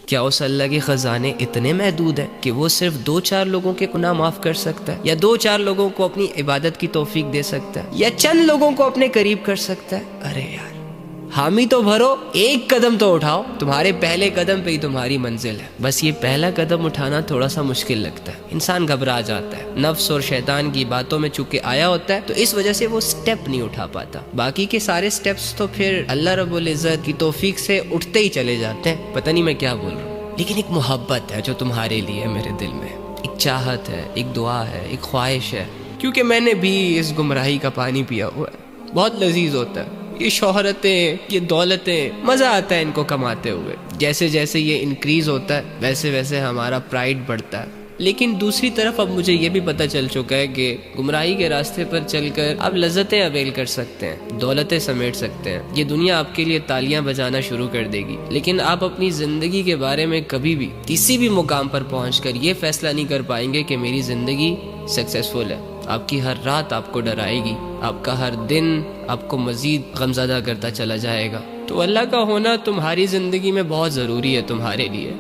کیا اس اللہ کے خزانے اتنے محدود ہیں کہ وہ صرف 2-4 لوگوں کے گناہ معاف کر سکتا ہے، یا 2-4 لوگوں کو اپنی عبادت کی توفیق دے سکتا ہے، یا چند لوگوں کو اپنے قریب کر سکتا ہے؟ ارے یار، حامی تو بھرو، ایک قدم تو اٹھاؤ، تمہارے پہلے قدم پہ ہی تمہاری منزل ہے۔ بس یہ پہلا قدم اٹھانا تھوڑا سا مشکل لگتا ہے، انسان گھبرا جاتا ہے، نفس اور شیطان کی باتوں میں چونکہ آیا ہوتا ہے تو اس وجہ سے وہ سٹیپ نہیں اٹھا پاتا۔ باقی کے سارے سٹیپس تو پھر اللہ رب العزت کی توفیق سے اٹھتے ہی چلے جاتے ہیں۔ پتہ نہیں میں کیا بول رہا ہوں، لیکن ایک محبت ہے جو تمہارے لیے میرے دل میں، ایک چاہت ہے، ایک دعا ہے، ایک خواہش ہے، کیونکہ میں نے بھی اس گمراہی کا پانی پیا ہوا ہے۔ بہت لذیذ ہوتا ہے یہ شہرتیں، یہ دولتیں، مزہ آتا ہے ان کو کماتے ہوئے۔ جیسے جیسے یہ انکریز ہوتا ہے ویسے ویسے ہمارا پرائیڈ بڑھتا ہے۔ لیکن دوسری طرف اب مجھے یہ بھی پتہ چل چکا ہے کہ گمراہی کے راستے پر چل کر آپ لذتیں اویل کر سکتے ہیں، دولتیں سمیٹ سکتے ہیں، یہ دنیا آپ کے لیے تالیاں بجانا شروع کر دے گی، لیکن آپ اپنی زندگی کے بارے میں کبھی بھی کسی بھی مقام پر پہنچ کر یہ فیصلہ نہیں کر پائیں گے کہ میری زندگی سکسیسفل ہے۔ آپ کی ہر رات آپ کو ڈرائے گی، آپ کا ہر دن آپ کو مزید غمزدہ کرتا چلا جائے گا۔ تو اللہ کا ہونا تمہاری زندگی میں بہت ضروری ہے تمہارے لیے،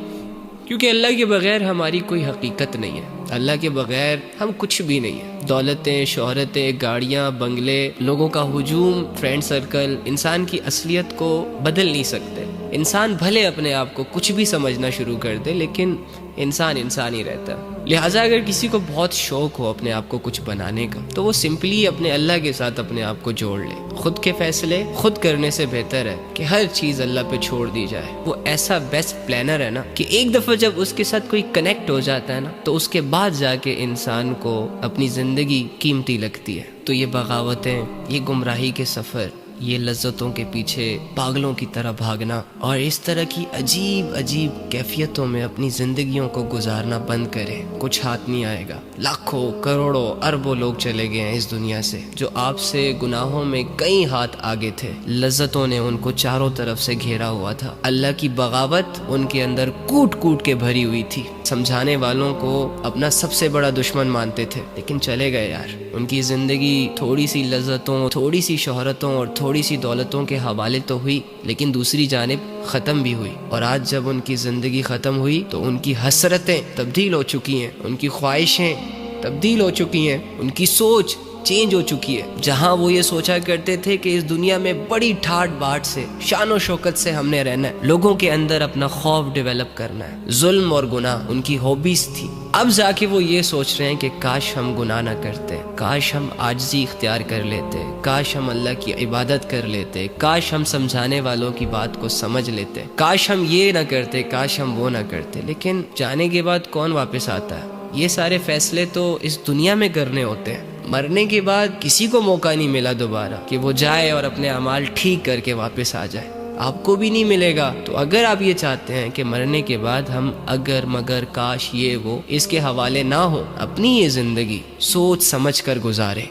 کیونکہ اللہ کے بغیر ہماری کوئی حقیقت نہیں ہے، اللہ کے بغیر ہم کچھ بھی نہیں ہیں۔ دولتیں، شہرتیں، گاڑیاں، بنگلے، لوگوں کا ہجوم، فرینڈ سرکل انسان کی اصلیت کو بدل نہیں سکتے۔ انسان بھلے اپنے آپ کو کچھ بھی سمجھنا شروع کر دے، لیکن انسان انسان ہی رہتا ہے۔ لہٰذا اگر کسی کو بہت شوق ہو اپنے آپ کو کچھ بنانے کا تو وہ سمپلی اپنے اللہ کے ساتھ اپنے آپ کو جوڑ لے۔ خود کے فیصلے خود کرنے سے بہتر ہے کہ ہر چیز اللہ پہ چھوڑ دی جائے۔ وہ ایسا بیسٹ پلانر ہے نا کہ ایک دفعہ جب اس کے ساتھ کوئی کنیکٹ ہو جاتا ہے نا تو اس کے بعد جا کے انسان کو اپنی زندگی قیمتی لگتی ہے۔ تو یہ بغاوتیں، یہ گمراہی کے سفر، یہ لذتوں کے پیچھے پاگلوں کی طرح بھاگنا اور اس طرح کی عجیب عجیب کیفیتوں میں اپنی زندگیوں کو گزارنا بند کریں۔ کچھ ہاتھ نہیں آئے گا۔ لاکھوں، کروڑوں، اربوں لوگ چلے گئے ہیں اس دنیا سے جو آپ سے گناہوں میں کئی ہاتھ آگے تھے۔ لذتوں نے ان کو چاروں طرف سے گھیرا ہوا تھا۔ اللہ کی بغاوت ان کے اندر کوٹ کوٹ کے بھری ہوئی تھی۔ سمجھانے والوں کو اپنا سب سے بڑا دشمن مانتے تھے، لیکن چلے گئے یار۔ ان کی زندگی تھوڑی سی لذتوں، تھوڑی سی شہرتوں اور تھوڑی سی دولتوں کے حوالے تو ہوئی، لیکن دوسری جانب ختم بھی ہوئی۔ اور آج جب ان کی زندگی ختم ہوئی تو ان کی حسرتیں تبدیل ہو چکی ہیں، ان کی خواہشیں تبدیل ہو چکی ہیں، ان کی سوچ چینج ہو چکی ہے۔ جہاں وہ یہ سوچا کرتے تھے کہ اس دنیا میں بڑی ٹھاٹ باٹ سے، شان و شوکت سے ہم نے رہنا ہے، لوگوں کے اندر اپنا خوف ڈیولپ کرنا ہے، ظلم اور گناہ ان کی ہابیز تھی، اب جا کے وہ یہ سوچ رہے ہیں کہ کاش ہم گناہ نہ کرتے، کاش ہم عاجزی اختیار کر لیتے، کاش ہم اللہ کی عبادت کر لیتے، کاش ہم سمجھانے والوں کی بات کو سمجھ لیتے، کاش ہم یہ نہ کرتے، کاش ہم وہ نہ کرتے۔ لیکن جانے کے بعد کون واپس آتا ہے؟ یہ سارے فیصلے تو اس دنیا میں کرنے ہوتے ہیں، مرنے کے بعد کسی کو موقع نہیں ملا دوبارہ کہ وہ جائے اور اپنے اعمال ٹھیک کر کے واپس آ جائے، آپ کو بھی نہیں ملے گا۔ تو اگر آپ یہ چاہتے ہیں کہ مرنے کے بعد ہم اگر مگر کاش یہ وہ اس کے حوالے نہ ہو، اپنی یہ زندگی سوچ سمجھ کر گزاریں۔